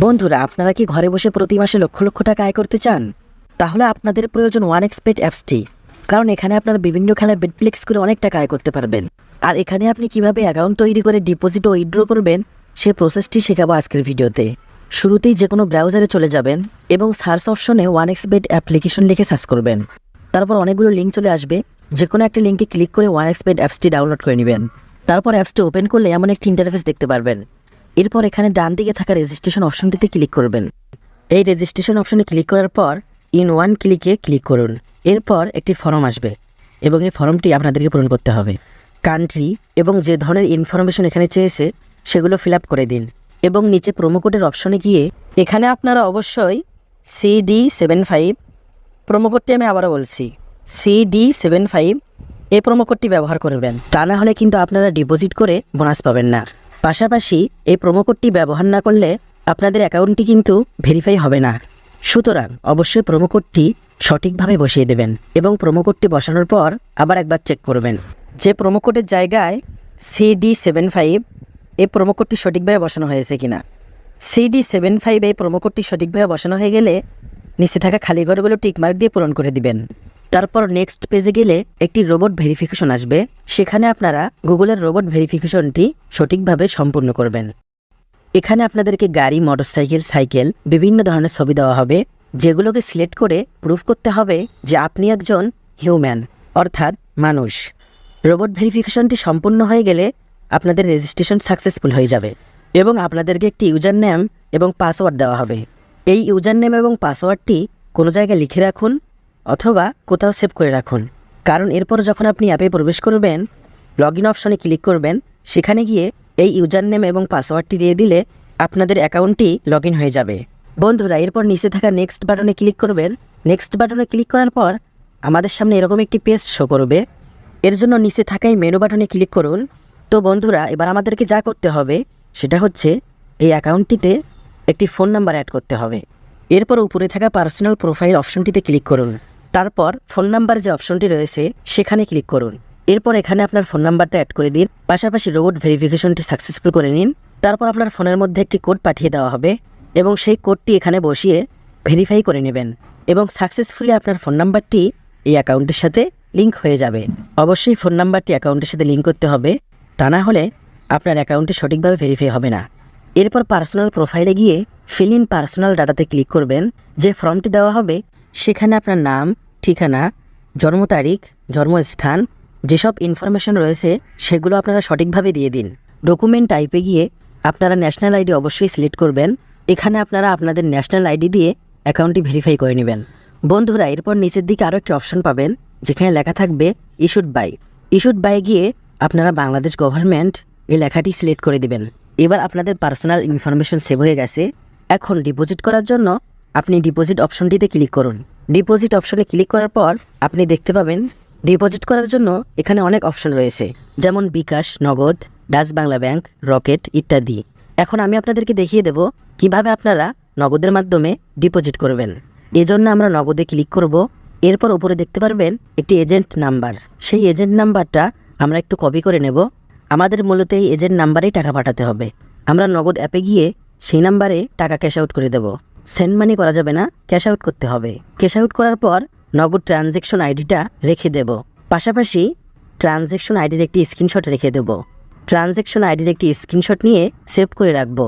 বন্ধুরা, আপনারা কি ঘরে বসে প্রতি মাসে লক্ষ লক্ষ টাকা আয় করতে চান? তাহলে আপনাদের প্রয়োজন OneXBet অ্যাপসটি। কারণ এখানে আপনারা বিভিন্ন খেলায় বেটফ্লিক্স করে অনেক টাকা আয় করতে পারবেন। আর এখানে আপনি কিভাবে অ্যাকাউন্ট তৈরি করে ডিপোজিট ও উইথড্র করবেন সে প্রসেসটি শেখাবো আজকের ভিডিওতে। শুরুতেই যে কোনো ব্রাউজারে চলে যাবেন এবং সার্চ অপশনে OneXBet অ্যাপ্লিকেশন লিখে সার্চ করবেন। তারপর অনেকগুলো লিঙ্ক চলে আসবে, যে কোনো একটা লিঙ্কে ক্লিক করে OneXBet অ্যাপসটি ডাউনলোড করে নেবেন। তারপর অ্যাপসটি ওপেন করলে এমন একটি ইন্টারফেস দেখতে পারবেন। এরপর এখানে ডান দিকে থাকা রেজিস্ট্রেশন অপশনটিতে ক্লিক করবেন। এই রেজিস্ট্রেশন অপশনে ক্লিক করার পর ইন ওয়ান ক্লিকে ক্লিক করুন। এরপর একটি ফর্ম আসবে এবং এই ফর্মটি আপনাদেরকে পূরণ করতে হবে। কান্ট্রি এবং যে ধরনের ইনফরমেশন এখানে চেয়েছে সেগুলো ফিল আপ করে দিন এবং নিচে প্রোমো কোডের অপশনে গিয়ে এখানে আপনারা অবশ্যই CD75 প্রোমো কোডটি আমি আবারও বলছি CD75 এই প্রোমো কোডটি ব্যবহার করবেন। তা না হলে কিন্তু আপনারা ডিপোজিট করে বোনাস পাবেন না। পাশাপাশি এই প্রোমো কোডটি ব্যবহার না করলে আপনাদের অ্যাকাউন্টটি কিন্তু ভেরিফাই হবে না। সুতরাং অবশ্যই প্রোমো কোডটি সঠিকভাবে বসিয়ে দেবেন এবং প্রোমো কোডটি বসানোর পর আবার একবার চেক করবেন যে প্রোমো কোডের জায়গায় CD75 এই প্রোমো কোডটি সঠিকভাবে বসানো হয়েছে কিনা। CD75 এই প্রোমো কোডটি সঠিকভাবে বসানো হয়ে গেলে নিচে থাকা খালি ঘরগুলো টিকমার্ক দিয়ে পূরণ করে দিবেন। তারপর নেক্সট পেজে গেলে একটি রোবট ভেরিফিকেশন আসবে। সেখানে আপনারা গুগলের রোবট ভেরিফিকেশনটি সঠিকভাবে সম্পূর্ণ করবেন। এখানে আপনাদেরকে গাড়ি, মোটরসাইকেল, সাইকেল বিভিন্ন ধরনের ছবি দেওয়া হবে, যেগুলোকে সিলেক্ট করে প্রুফ করতে হবে যে আপনি একজন হিউম্যান অর্থাৎ মানুষ। রোবট ভেরিফিকেশনটি সম্পূর্ণ হয়ে গেলে আপনাদের রেজিস্ট্রেশন সাকসেসফুল হয়ে যাবে এবং আপনাদেরকে একটি ইউজার নেম এবং পাসওয়ার্ড দেওয়া হবে। এই ইউজার নেম এবং পাসওয়ার্ডটি কোনো জায়গায় লিখে রাখুন অথবা কোথাও সেভ করে রাখুন, কারণ এরপর যখন আপনি অ্যাপে প্রবেশ করবেন লগ ইন অপশনে ক্লিক করবেন। সেখানে গিয়ে এই ইউজার নেম এবং পাসওয়ার্ডটি দিয়ে দিলে আপনাদের অ্যাকাউন্টটি লগ ইন হয়ে যাবে। বন্ধুরা, এরপর নিচে থাকা নেক্সট বাটনে ক্লিক করবেন। নেক্সট বাটনে ক্লিক করার পর আমাদের সামনে এরকম একটি পেজ শো করবে। এর জন্য নিচে থাকা এই মেনু বাটনে ক্লিক করুন। তো বন্ধুরা, এবার আমাদেরকে যা করতে হবে সেটা হচ্ছে এই অ্যাকাউন্টটিতে একটি ফোন নাম্বার অ্যাড করতে হবে। এরপর উপরে থাকা পার্সোনাল প্রোফাইল অপশনটিতে ক্লিক করুন। তারপর ফোন নাম্বার যে অপশনটি রয়েছে সেখানে ক্লিক করুন। এরপর এখানে আপনার ফোন নাম্বারটা অ্যাড করে দিন, পাশাপাশি রোবট ভেরিফিকেশনটি সাকসেসফুল করে নিন। তারপর আপনার ফোনের মধ্যে একটি কোড পাঠিয়ে দেওয়া হবে এবং সেই কোডটি এখানে বসিয়ে ভেরিফাই করে নেবেন এবং সাকসেসফুলি আপনার ফোন নাম্বারটি এই অ্যাকাউন্টের সাথে লিঙ্ক হয়ে যাবে। অবশ্যই ফোন নাম্বারটি অ্যাকাউন্টের সাথে লিঙ্ক করতে হবে, তা না হলে আপনার অ্যাকাউন্টটি সঠিকভাবে ভেরিফাই হবে না। এরপর পার্সোনাল প্রোফাইলে গিয়ে ফিল ইন পার্সোনাল ডাটাতে ক্লিক করবেন। যে ফর্মটি দেওয়া হবে সেখানে আপনার নাম, ঠিকানা, জন্ম তারিখ, জন্মস্থান যেসব ইনফরমেশন রয়েছে সেগুলো আপনারা সঠিকভাবে দিয়ে দিন। ডকুমেন্ট টাইপে গিয়ে আপনারা ন্যাশনাল আইডি অবশ্যই সিলেক্ট করবেন। এখানে আপনারা আপনাদের ন্যাশনাল আইডি দিয়ে অ্যাকাউন্টটি ভেরিফাই করে নেবেন। বন্ধুরা, এরপর নিচের দিকে আরও একটি অপশন পাবেন যেখানে লেখা থাকবে ইস্যুড বাই গিয়ে আপনারা বাংলাদেশ গভর্নমেন্ট এই লেখাটি সিলেক্ট করে দিবেন। এবার আপনাদের পার্সোনাল ইনফরমেশন সেভ হয়ে গেছে। এখন ডিপোজিট করার জন্য আপনি ডিপোজিট অপশনটিতে ক্লিক করুন। ডিপোজিট অপশনে ক্লিক করার পর আপনি দেখতে পাবেন ডিপোজিট করার জন্য এখানে অনেক অপশন রয়েছে, যেমন বিকাশ, নগদ, ডাচ বাংলা ব্যাংক, রকেট ইত্যাদি। এখন আমি আপনাদেরকে দেখিয়ে দেব কিভাবে আপনারা নগদের মাধ্যমে ডিপোজিট করবেন। এজন্য আমরা নগদে ক্লিক করব। এরপর উপরে দেখতে পারবেন একটি এজেন্ট নাম্বার। সেই এজেন্ট নাম্বারটা আমরা একটু কপি করে নেব। আমাদের মূলত এই এজেন্ট নাম্বারেই টাকা পাঠাতে হবে। আমরা নগদ অ্যাপে গিয়ে সেই নাম্বারে টাকা ক্যাশ আউট করে দেব। সেন্ড মানি করা যাবে না, ক্যাশ আউট করতে হবে। ক্যাশ আউট করার পর নগদ ট্রানজ্যাকশন আইডিটা রেখে দেব। পাশাপাশি ট্রানজ্যাকশন আইডির একটি স্ক্রিনশট রেখে দেব। ট্রানজ্যাকশন আইডির একটি স্ক্রিনশট নিয়ে সেভ করে রাখব।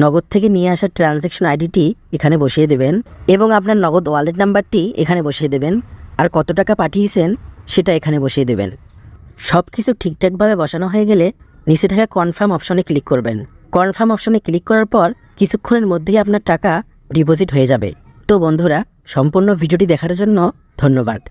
নগদ থেকে নিয়ে আসা ট্রানজ্যাকশন আইডিটি এখানে বসিয়ে দেবেন এবং আপনার নগদ ওয়ালেট নাম্বারটি এখানে বসিয়ে দেবেন। আর কত টাকা পাঠিয়েছেন সেটা এখানে বসিয়ে দেবেন। সব কিছু ঠিকঠাকভাবে বসানো হয়ে গেলে নিচে থাকা কনফার্ম অপশনে ক্লিক করবেন। কনফার্ম অপশনে ক্লিক করার পর কিছুক্ষণের মধ্যেই আপনার টাকা ডিপোজিট হয়ে যাবে। তো বন্ধুরা, সম্পূর্ণ ভিডিওটি দেখার জন্য ধন্যবাদ।